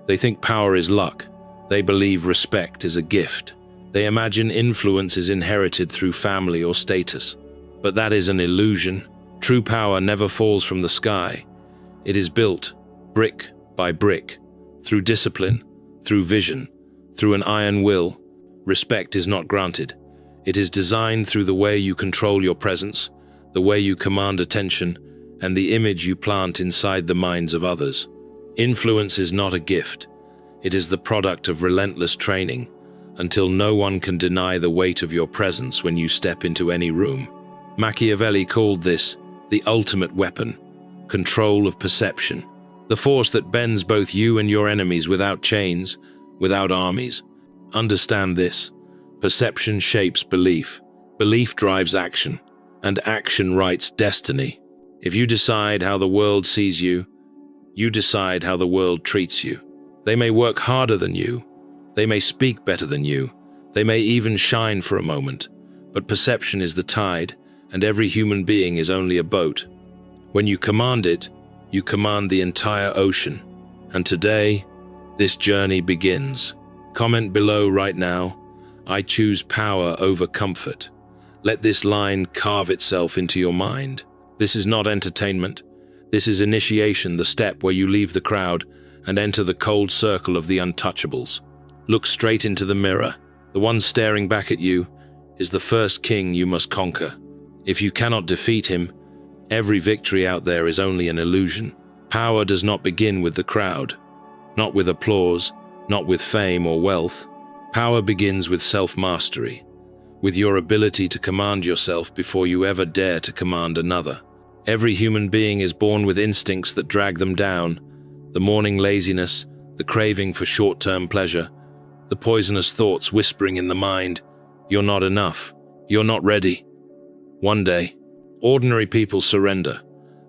They think power is luck. They believe respect is a gift. They imagine influence is inherited through family or status. But that is an illusion. True power never falls from the sky. It is built, brick by brick, through discipline, through vision, through an iron will. Respect is not granted. It is designed through the way you control your presence, the way you command attention, and the image you plant inside the minds of others. Influence is not a gift. It is the product of relentless training, until no one can deny the weight of your presence when you step into any room. Machiavelli called this the ultimate weapon, control of perception, the force that bends both you and your enemies without chains, without armies. Understand this. Perception shapes belief. Belief drives action, and action writes destiny. If you decide how the world sees you, you decide how the world treats you. They may work harder than you. They may speak better than you. They may even shine for a moment. But perception is the tide, and every human being is only a boat. When you command it, you command the entire ocean. And today, this journey begins. Comment below right now, I choose power over comfort. Let this line carve itself into your mind. This is not entertainment. This is initiation, the step where you leave the crowd and enter the cold circle of the untouchables. Look straight into the mirror. The one staring back at you is the first king you must conquer. If you cannot defeat him, every victory out there is only an illusion. Power does not begin with the crowd, not with applause, not with fame or wealth. Power begins with self-mastery, with your ability to command yourself before you ever dare to command another. Every human being is born with instincts that drag them down, the morning laziness, the craving for short-term pleasure, the poisonous thoughts whispering in the mind, "You're not enough. You're not ready." One day, ordinary people surrender.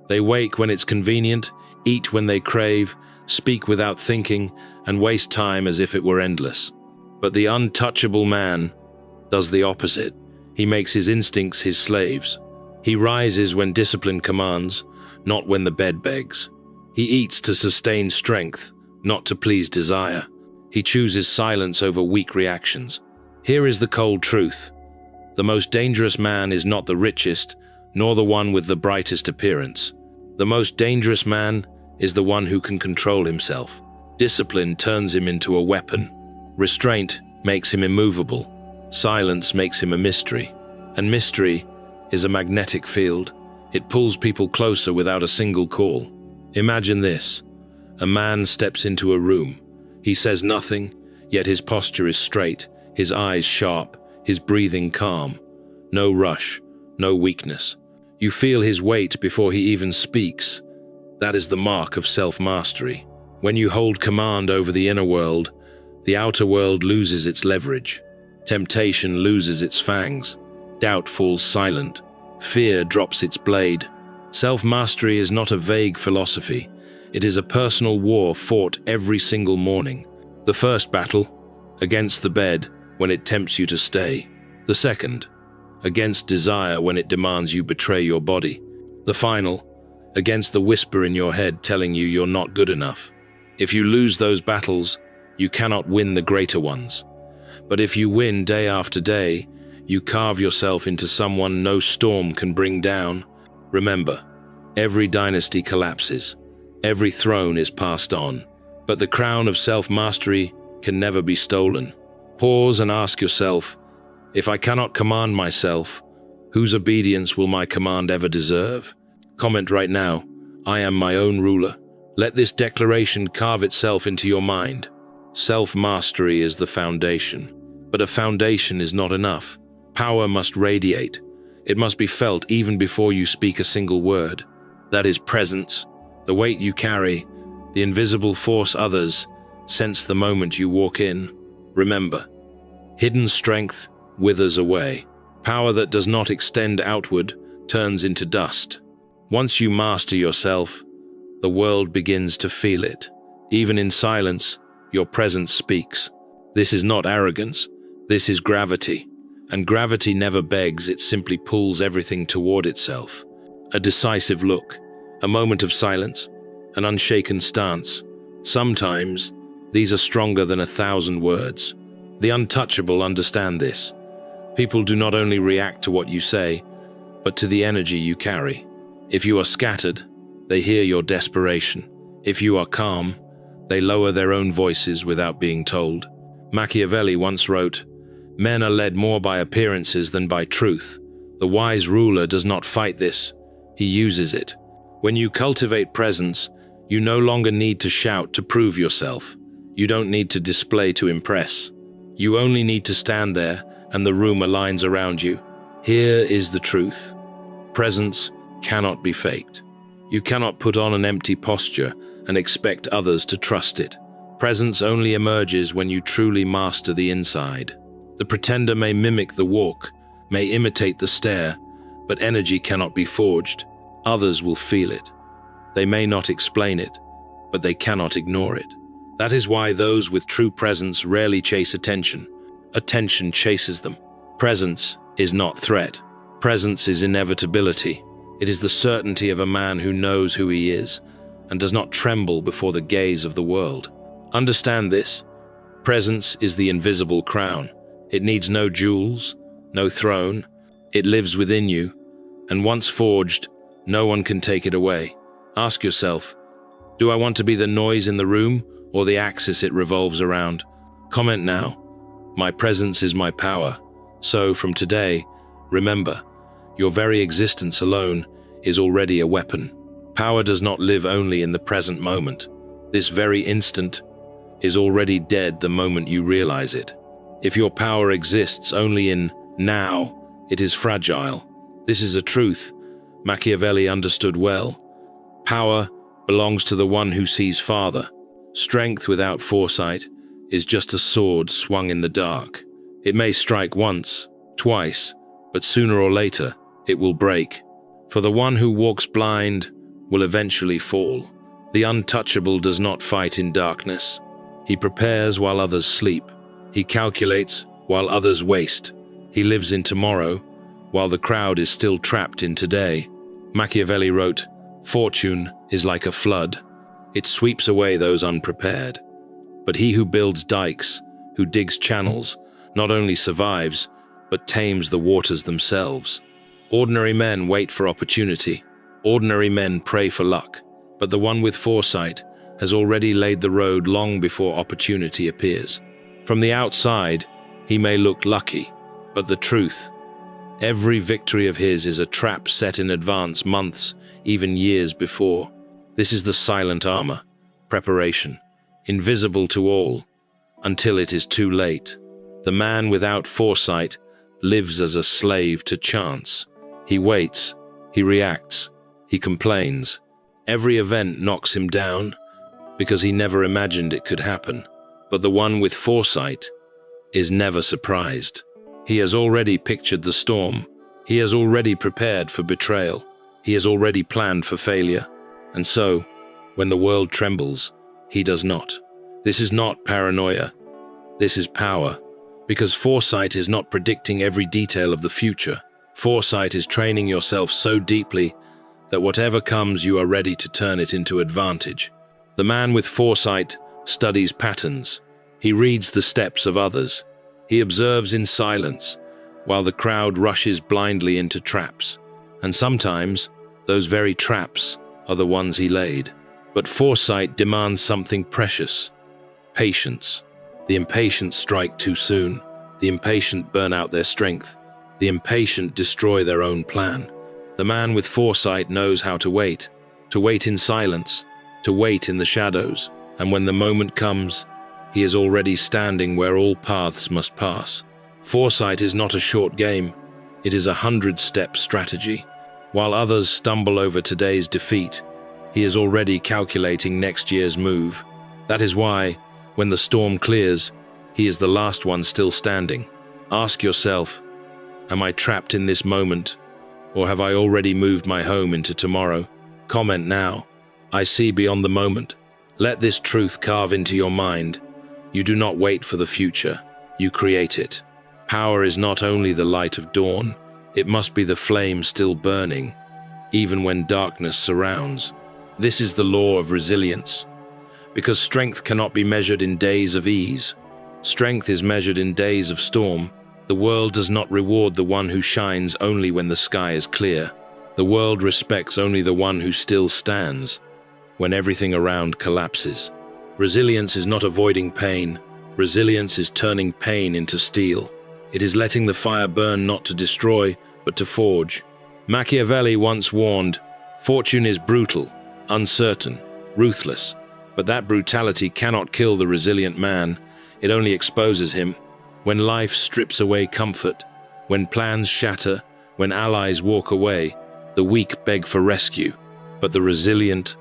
They wake when it's convenient, eat when they crave, speak without thinking, and waste time as if it were endless. But the untouchable man does the opposite. He makes his instincts his slaves. He rises when discipline commands, not when the bed begs. He eats to sustain strength, not to please desire. He chooses silence over weak reactions. Here is the cold truth. The most dangerous man is not the richest, nor the one with the brightest appearance. The most dangerous man is the one who can control himself. Discipline turns him into a weapon. Restraint makes him immovable. Silence makes him a mystery. And mystery is a magnetic field. It pulls people closer without a single call. Imagine this. A man steps into a room. He says nothing, yet his posture is straight, his eyes sharp, his breathing calm. No rush, no weakness. You feel his weight before he even speaks. That is the mark of self-mastery. When you hold command over the inner world, the outer world loses its leverage. Temptation loses its fangs. Doubt falls silent. Fear drops its blade. Self-mastery is not a vague philosophy. It is a personal war fought every single morning. The first battle, against the bed when it tempts you to stay. The second, against desire when it demands you betray your body. The final, against the whisper in your head telling you you're not good enough. If you lose those battles, you cannot win the greater ones. But if you win day after day, you carve yourself into someone no storm can bring down. Remember, every dynasty collapses. Every throne is passed on. But the crown of self-mastery can never be stolen. Pause and ask yourself, if I cannot command myself, whose obedience will my command ever deserve? Comment right now, I am my own ruler. Let this declaration carve itself into your mind. Self-mastery is the foundation. But a foundation is not enough. Power must radiate. It must be felt even before you speak a single word. That is presence, the weight you carry, the invisible force others sense the moment you walk in. Remember, hidden strength withers away. Power that does not extend outward turns into dust. Once you master yourself, the world begins to feel it. Even in silence, your presence speaks. This is not arrogance, this is gravity. And gravity never begs, it simply pulls everything toward itself. A decisive look, a moment of silence, an unshaken stance. Sometimes, These are stronger than 1,000 words. The untouchable understand this. People do not only react to what you say, but to the energy you carry. If you are scattered, they hear your desperation. If you are calm, they lower their own voices without being told. Machiavelli once wrote, "Men are led more by appearances than by truth. The wise ruler does not fight this, he uses it." When you cultivate presence, you no longer need to shout to prove yourself. You don't need to display to impress. You only need to stand there and the room aligns around you. Here is the truth. Presence cannot be faked. You cannot put on an empty posture and expect others to trust it. Presence only emerges when you truly master the inside. The pretender may mimic the walk, may imitate the stare, but energy cannot be forged. Others will feel it. They may not explain it, but they cannot ignore it. That is why those with true presence rarely chase attention. Attention chases them. Presence is not threat. Presence is inevitability. It is the certainty of a man who knows who he is and does not tremble before the gaze of the world. Understand this. Presence is the invisible crown. It needs no jewels, no throne. It lives within you, and once forged, no one can take it away. Ask yourself, do I want to be the noise in the room or the axis it revolves around? Comment now. My presence is my power. So, from today, remember, your very existence alone is already a weapon. Power does not live only in the present moment. This very instant is already dead the moment you realize it. If your power exists only in now, it is fragile. This is a truth Machiavelli understood well. Power belongs to the one who sees farther. Strength without foresight is just a sword swung in the dark. It may strike once, twice, but sooner or later it will break. For the one who walks blind will eventually fall. The untouchable does not fight in darkness. He prepares while others sleep. He calculates while others waste. He lives in tomorrow while the crowd is still trapped in today. Machiavelli wrote, "Fortune is like a flood. It sweeps away those unprepared. But he who builds dikes, who digs channels, not only survives, but tames the waters themselves." Ordinary men wait for opportunity. Ordinary men pray for luck. But the one with foresight has already laid the road long before opportunity appears. From the outside, he may look lucky, but the truth, every victory of his is a trap set in advance months, even years before. This is the silent armor, preparation, invisible to all, until it is too late. The man without foresight lives as a slave to chance. He waits, he reacts, he complains. Every event knocks him down because he never imagined it could happen. But the one with foresight is never surprised. He has already pictured the storm. He has already prepared for betrayal. He has already planned for failure. And so, when the world trembles, he does not. This is not paranoia. This is power. Because foresight is not predicting every detail of the future. Foresight is training yourself so deeply that whatever comes, you are ready to turn it into advantage. The man with foresight studies patterns. He reads the steps of others. He observes in silence, while the crowd rushes blindly into traps. And sometimes, those very traps are the ones he laid. But foresight demands something precious: patience. The impatient strike too soon. The impatient burn out their strength. The impatient destroy their own plan. The man with foresight knows how to wait in silence, to wait in the shadows, and when the moment comes, he is already standing where all paths must pass. Foresight is not a short game, it is a 100-step strategy. While others stumble over today's defeat, he is already calculating next year's move. That is why, when the storm clears, he is the last one still standing. Ask yourself, am I trapped in this moment? Or have I already moved my home into tomorrow? Comment now. I see beyond the moment. Let this truth carve into your mind. You do not wait for the future. You create it. Power is not only the light of dawn. It must be the flame still burning, even when darkness surrounds. This is the law of resilience. because strength cannot be measured in days of ease. Strength is measured in days of storm. The world does not reward the one who shines only when the sky is clear. The world respects only the one who still stands when everything around collapses. Resilience is not avoiding pain. Resilience is turning pain into steel. It is letting the fire burn not to destroy, but to forge. Machiavelli once warned, "Fortune is brutal, uncertain, ruthless, but that brutality cannot kill the resilient man. It only exposes him. When life strips away comfort, when plans shatter, when allies walk away, the weak beg for rescue, but the resilient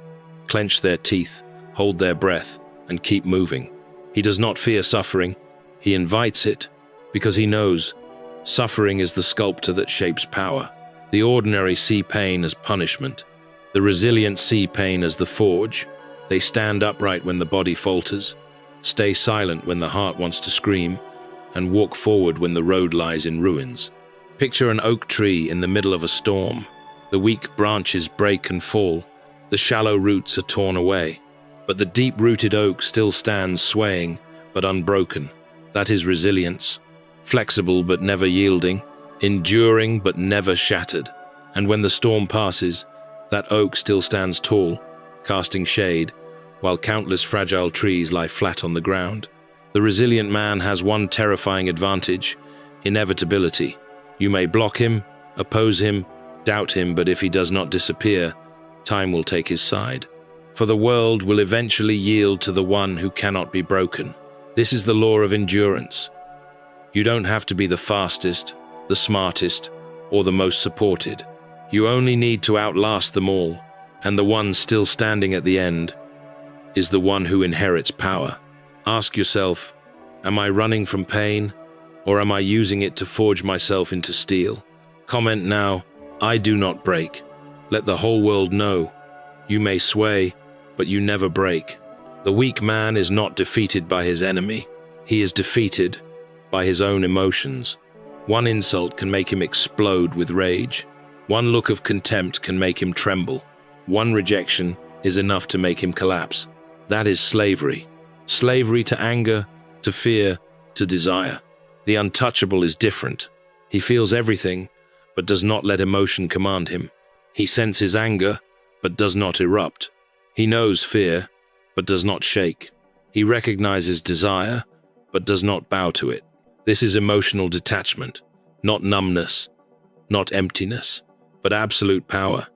clench their teeth, hold their breath, and keep moving. He does not fear suffering. He invites it because he knows suffering is the sculptor that shapes power. The ordinary see pain as punishment. The resilient see pain as the forge. They stand upright when the body falters, stay silent when the heart wants to scream, and walk forward when the road lies in ruins. Picture an oak tree in the middle of a storm. The weak branches break and fall. The shallow roots are torn away. But the deep-rooted oak still stands swaying, but unbroken. That is resilience. Flexible but never yielding. Enduring but never shattered. And when the storm passes, that oak still stands tall, casting shade, while countless fragile trees lie flat on the ground. The resilient man has one terrifying advantage: inevitability. You may block him, oppose him, doubt him, but if he does not disappear, time will take his side. For the world will eventually yield to the one who cannot be broken. This is the law of endurance. You don't have to be the fastest, the smartest, or the most supported. You only need to outlast them all, and the one still standing at the end is the one who inherits power. Ask yourself, am I running from pain, or am I using it to forge myself into steel? Comment now, I do not break. Let the whole world know. You may sway, but you never break. The weak man is not defeated by his enemy. He is defeated by his own emotions. One insult can make him explode with rage. One look of contempt can make him tremble. One rejection is enough to make him collapse. That is slavery. Slavery to anger, to fear, to desire. The untouchable is different. He feels everything, but does not let emotion command him. He senses anger, but does not erupt. He knows fear, but does not shake. He recognizes desire, but does not bow to it. This is emotional detachment, not numbness, not emptiness, but absolute power,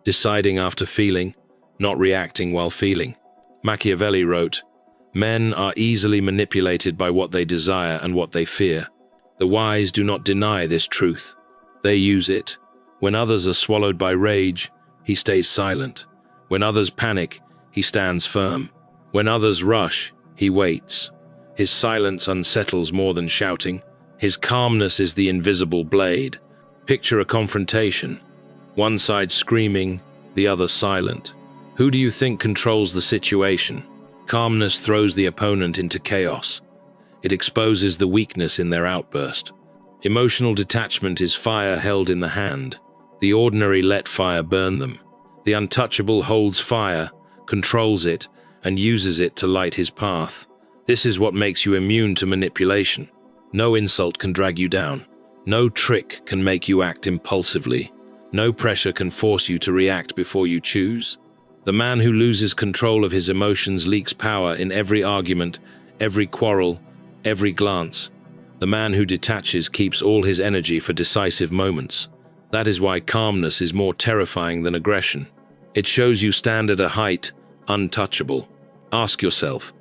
deciding after feeling, not reacting while feeling. Machiavelli wrote, "Men are easily manipulated by what they desire and what they fear. The wise do not deny this truth. They use it. When others are swallowed by rage, he stays silent. When others panic, he stands firm. When others rush, he waits. His silence unsettles more than shouting. His calmness is the invisible blade." Picture a confrontation. One side screaming, the other silent. Who do you think controls the situation? Calmness throws the opponent into chaos. It exposes the weakness in their outburst. Emotional detachment is fire held in the hand. The ordinary let fire burn them. The untouchable holds fire, controls it, and uses it to light his path. This is what makes you immune to manipulation. No insult can drag you down. No trick can make you act impulsively. No pressure can force you to react before you choose. The man who loses control of his emotions leaks power in every argument, every quarrel, every glance. The man who detaches keeps all his energy for decisive moments. That is why calmness is more terrifying than aggression. It shows you stand at a height untouchable. Ask yourself,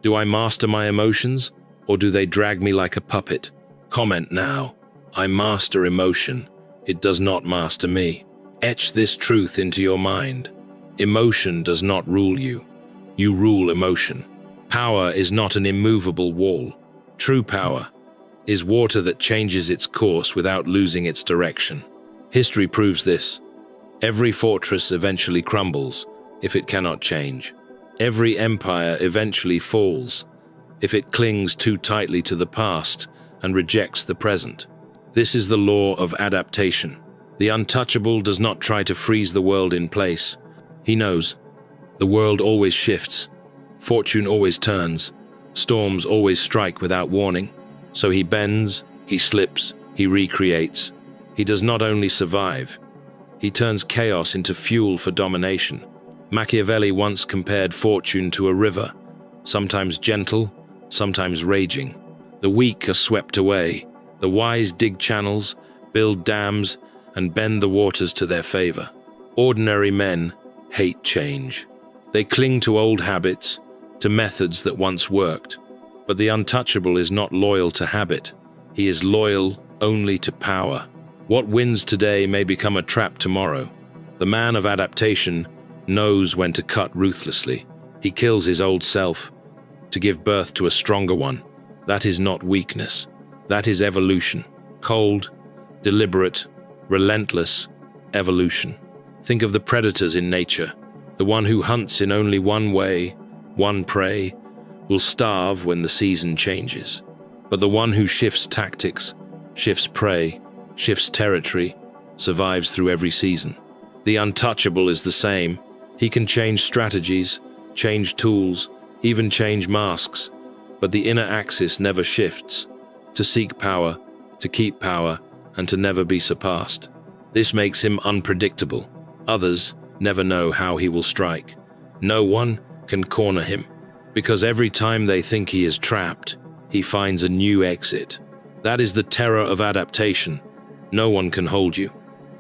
do I master my emotions, or do they drag me like a puppet? Comment now, I master emotion. It does not master me. Etch this truth into your mind. Emotion does not rule you. You rule emotion. Power is not an immovable wall. True power is water that changes its course without losing its direction. History proves this. Every fortress eventually crumbles if it cannot change. Every empire eventually falls if it clings too tightly to the past and rejects the present. This is the law of adaptation. The untouchable does not try to freeze the world in place. He knows the world always shifts, Fortune always turns. Storms always strike without warning. So he bends, he slips, he recreates. He does not only survive, he turns chaos into fuel for domination. Machiavelli once compared fortune to a river, sometimes gentle, sometimes raging. The weak are swept away. The wise dig channels, build dams, and bend the waters to their favor. Ordinary men hate change. They cling to old habits, to methods that once worked. But the untouchable is not loyal to habit. He is loyal only to power. What wins today may become a trap tomorrow. The man of adaptation knows when to cut ruthlessly. He kills his old self to give birth to a stronger one. That is not weakness. That is evolution. Cold, deliberate, relentless evolution. Think of the predators in nature. The one who hunts in only one way, one prey, will starve when the season changes. But the one who shifts tactics, shifts prey, shifts territory, survives through every season. The untouchable is the same. He can change strategies, change tools, even change masks, but the inner axis never shifts. To seek power, to keep power, and to never be surpassed. This makes him unpredictable. Others never know how he will strike. No one can corner him, because every time they think he is trapped, he finds a new exit. That is the terror of adaptation. No one can hold you.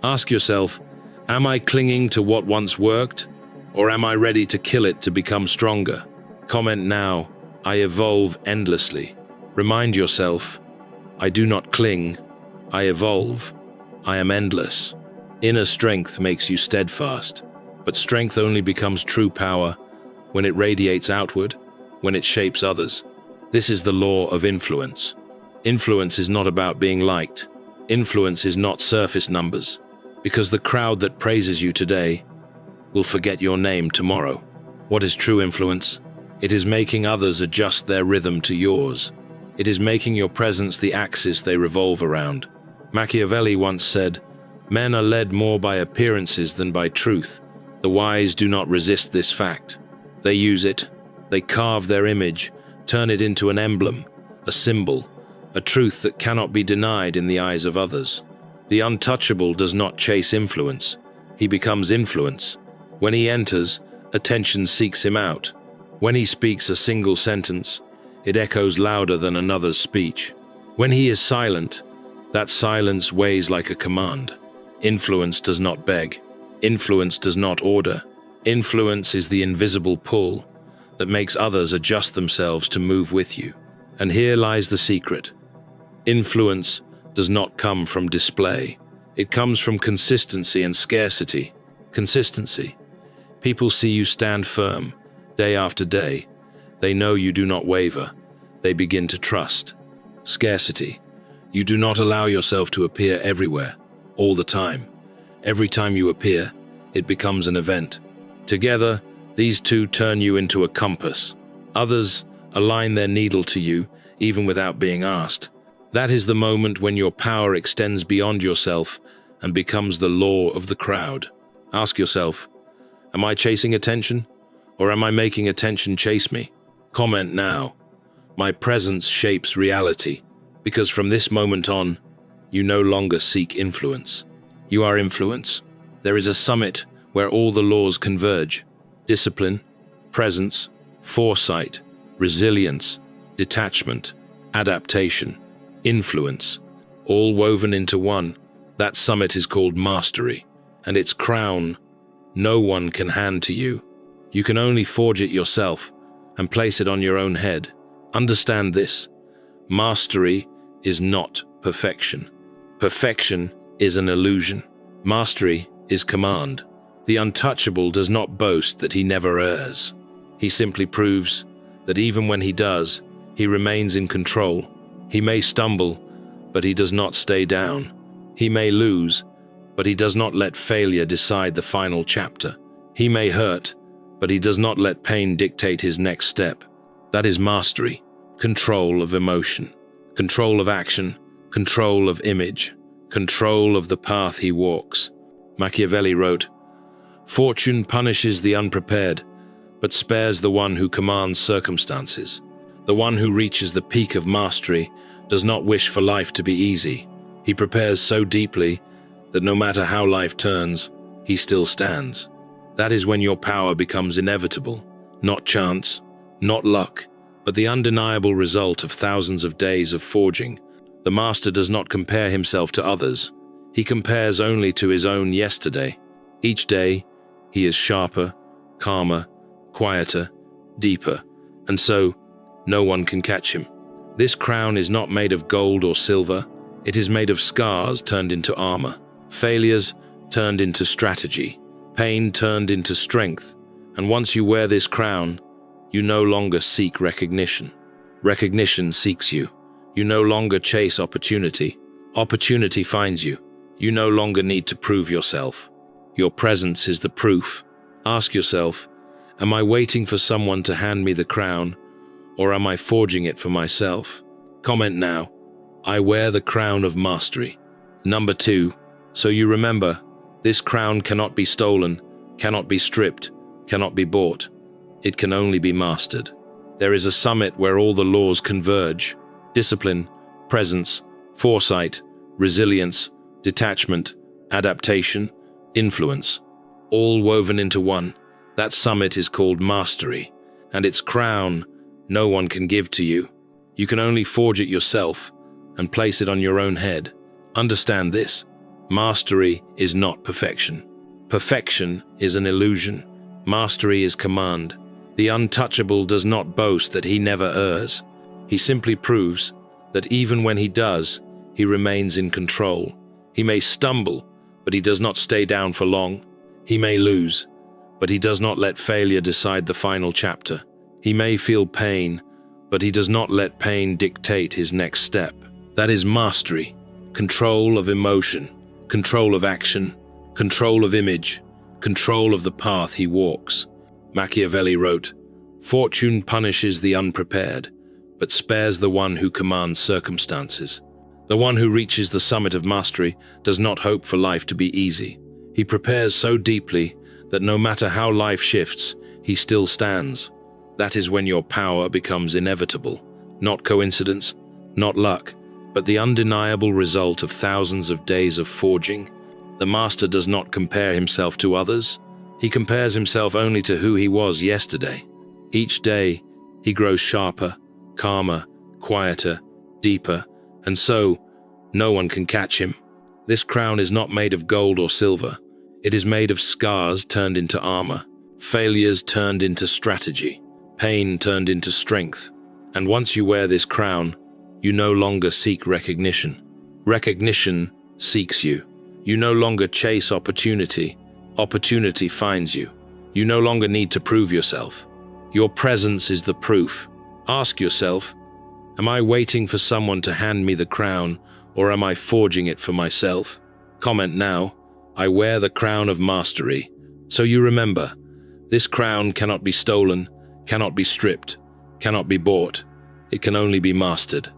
Ask yourself, am I clinging to what once worked, or am I ready to kill it to become stronger? Comment now, I evolve endlessly. Remind yourself, I do not cling, I evolve. I am endless. Inner strength makes you steadfast, but strength only becomes true power when it radiates outward, when it shapes others. This is the law of influence. Influence is not about being liked. Influence is not surface numbers, because the crowd that praises you today will forget your name tomorrow. What is true influence? It is making others adjust their rhythm to yours. It is making your presence the axis they revolve around. Machiavelli once said, "Men are led more by appearances than by truth." The wise do not resist this fact. They use it. They carve their image, turn it into an emblem, a symbol, a truth that cannot be denied in the eyes of others. The untouchable does not chase influence. He becomes influence. When he enters, attention seeks him out. When he speaks a single sentence, it echoes louder than another's speech. When he is silent, that silence weighs like a command. Influence does not beg. Influence does not order. Influence is the invisible pull that makes others adjust themselves to move with you. And here lies the secret. Influence does not come from display. It comes from consistency and scarcity. Consistency. People see you stand firm, day after day. They know you do not waver. They begin to trust. Scarcity. You do not allow yourself to appear everywhere, all the time. Every time you appear, it becomes an event. Together, these two turn you into a compass. Others align their needle to you, even without being asked. That is the moment when your power extends beyond yourself and becomes the law of the crowd. Ask yourself, am I chasing attention, or am I making attention chase me? Comment now. My presence shapes reality, because from this moment on, you no longer seek influence. You are influence. There is a summit where all the laws converge. Discipline, presence, foresight, resilience, detachment, adaptation, influence, all woven into one. That summit is called mastery, and its crown no one can hand to you. You can only forge it yourself and place it on your own head. Understand this. Mastery is not perfection. Perfection is an illusion. Mastery is command. The untouchable does not boast that he never errs. He simply proves that even when he does, he remains in control. He may stumble, but he does not stay down. He may lose, but he does not let failure decide the final chapter. He may hurt, but he does not let pain dictate his next step. That is mastery. Control of emotion, control of action, control of image, control of the path he walks. Machiavelli wrote, "Fortune punishes the unprepared, but spares the one who commands circumstances. The one who reaches the peak of mastery does not wish for life to be easy. He prepares so deeply that no matter how life turns, he still stands. That is when your power becomes inevitable, not chance, not luck, but the undeniable result of thousands of days of forging. The master does not compare himself to others. He compares only to his own yesterday. Each day, he is sharper, calmer, quieter, deeper, and so no one can catch him. This crown is not made of gold or silver. It is made of scars turned into armor, failures turned into strategy, pain turned into strength. And once you wear this crown, you no longer seek recognition. Recognition seeks you. You no longer chase opportunity. Opportunity finds you. You no longer need to prove yourself. Your presence is the proof. Ask yourself, am I waiting for someone to hand me the crown, or am I forging it for myself? Comment now, I wear the crown of mastery. Number 2, so you remember, this crown cannot be stolen, cannot be stripped, cannot be bought. It can only be mastered. There is a summit where all the laws converge: discipline, presence, foresight, resilience, detachment, adaptation, influence, all woven into one. That summit is called mastery, and its crown no one can give to you. You can only forge it yourself and place it on your own head. Understand this: mastery is not perfection. Perfection is an illusion. Mastery is command. The untouchable does not boast that he never errs. He simply proves that even when he does, he remains in control. He may stumble, but he does not stay down for long. He may lose, but he does not let failure decide the final chapter. He may feel pain, but he does not let pain dictate his next step. That is mastery: control of emotion, control of action, control of image, control of the path he walks. Machiavelli wrote, "Fortune punishes the unprepared, but spares the one who commands circumstances." The one who reaches the summit of mastery does not hope for life to be easy. He prepares so deeply that no matter how life shifts, he still stands. That is when your power becomes inevitable, not coincidence, not luck, but the undeniable result of thousands of days of forging. The master does not compare himself to others. He compares himself only to who he was yesterday. Each day, he grows sharper, calmer, quieter, deeper, and so no one can catch him. This crown is not made of gold or silver. It is made of scars turned into armor, failures turned into strategy, pain turned into strength. And once you wear this crown, you no longer seek recognition. Recognition seeks you. You no longer chase opportunity. Opportunity finds you. You no longer need to prove yourself. Your presence is the proof. Ask yourself, am I waiting for someone to hand me the crown, or am I forging it for myself? Comment now, I wear the crown of mastery. So you remember, this crown cannot be stolen, cannot be stripped, cannot be bought. It can only be mastered.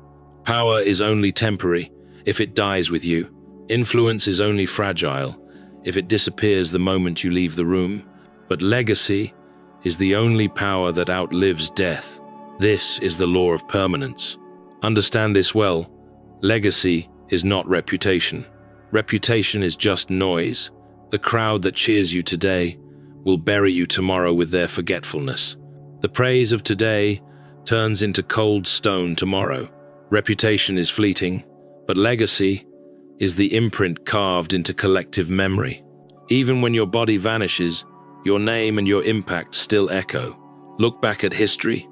Power is only temporary if it dies with you. Influence is only fragile if it disappears the moment you leave the room. But legacy is the only power that outlives death. This is the law of permanence. Understand this well. Legacy is not reputation. Reputation is just noise. The crowd that cheers you today will bury you tomorrow with their forgetfulness. The praise of today turns into cold stone tomorrow. Reputation is fleeting, but legacy is the imprint carved into collective memory. Even when your body vanishes, your name and your impact still echo. Look back at history.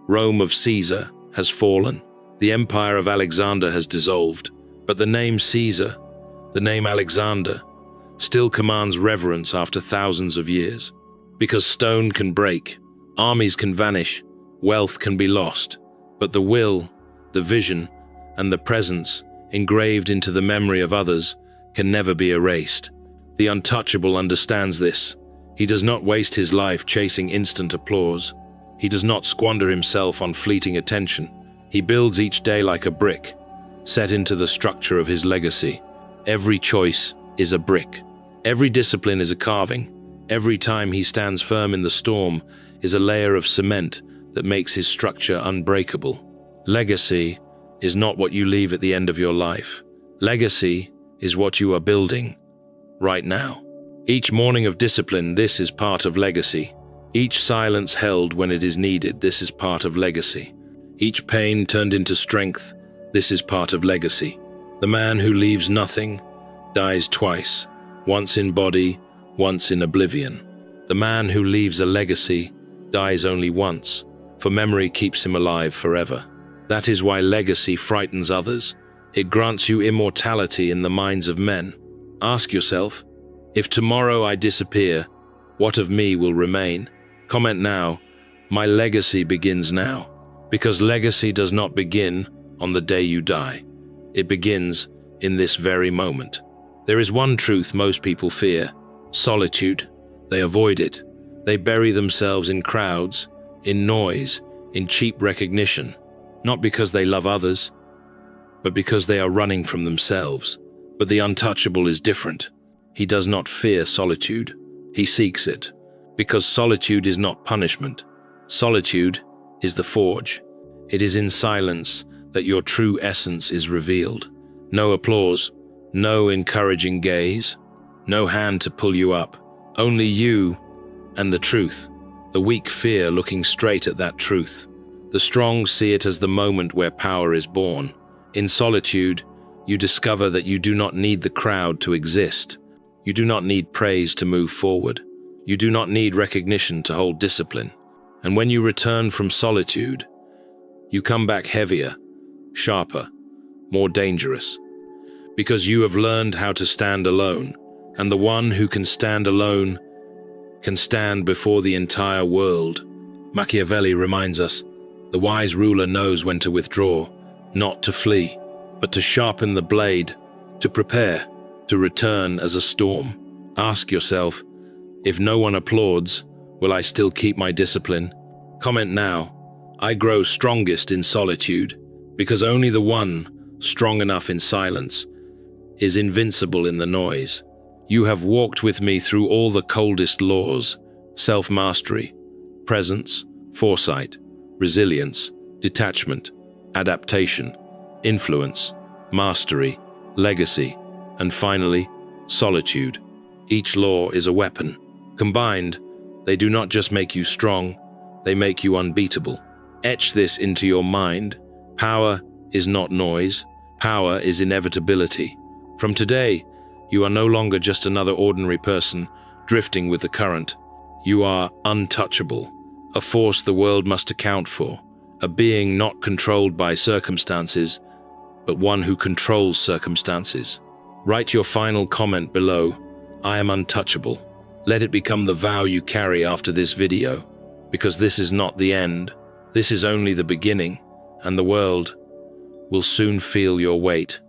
Rome of Caesar has fallen. The empire of Alexander has dissolved. But the name Caesar, the name Alexander, still commands reverence after thousands of years. Because stone can break, armies can vanish, wealth can be lost, but the will, the vision, and the presence engraved into the memory of others can never be erased. The untouchable understands this. He does not waste his life chasing instant applause. He does not squander himself on fleeting attention. He builds each day like a brick, set into the structure of his legacy. Every choice is a brick. Every discipline is a carving. Every time he stands firm in the storm is a layer of cement that makes his structure unbreakable. Legacy is not what you leave at the end of your life. Legacy is what you are building right now. Each morning of discipline, this is part of legacy. Each silence held when it is needed, this is part of legacy. Each pain turned into strength, this is part of legacy. The man who leaves nothing dies twice, once in body, once in oblivion. The man who leaves a legacy dies only once, for memory keeps him alive forever. That is why legacy frightens others. It grants you immortality in the minds of men. Ask yourself, if tomorrow I disappear, what of me will remain? Comment now, my legacy begins now. Because legacy does not begin on the day you die. It begins in this very moment. There is one truth most people fear: solitude. They avoid it. They bury themselves in crowds, in noise, in cheap recognition, not because they love others, but because they are running from themselves. But the untouchable is different. He does not fear solitude. He seeks it, because solitude is not punishment. Solitude is the forge. It is in silence that your true essence is revealed. No applause, no encouraging gaze, no hand to pull you up. Only you and the truth. The weak fear looking straight at that truth. The strong see it as the moment where power is born. In solitude, you discover that you do not need the crowd to exist. You do not need praise to move forward. You do not need recognition to hold discipline. And when you return from solitude, you come back heavier, sharper, more dangerous. Because you have learned how to stand alone. And the one who can stand alone can stand before the entire world. Machiavelli reminds us, the wise ruler knows when to withdraw, not to flee, but to sharpen the blade, to prepare, to return as a storm. Ask yourself, if no one applauds, will I still keep my discipline? Comment now, I grow strongest in solitude, because only the one, strong enough in silence, is invincible in the noise. You have walked with me through all the coldest laws: self-mastery, presence, foresight, resilience, detachment, adaptation, influence, mastery, legacy, and finally, solitude. Each law is a weapon. Combined, they do not just make you strong, they make you unbeatable. Etch this into your mind. Power is not noise. Power is inevitability. From today, you are no longer just another ordinary person drifting with the current. You are untouchable, a force the world must account for, a being not controlled by circumstances, but one who controls circumstances. Write your final comment below. I am untouchable. Let it become the vow you carry after this video, because this is not the end. This is only the beginning, and the world will soon feel your weight.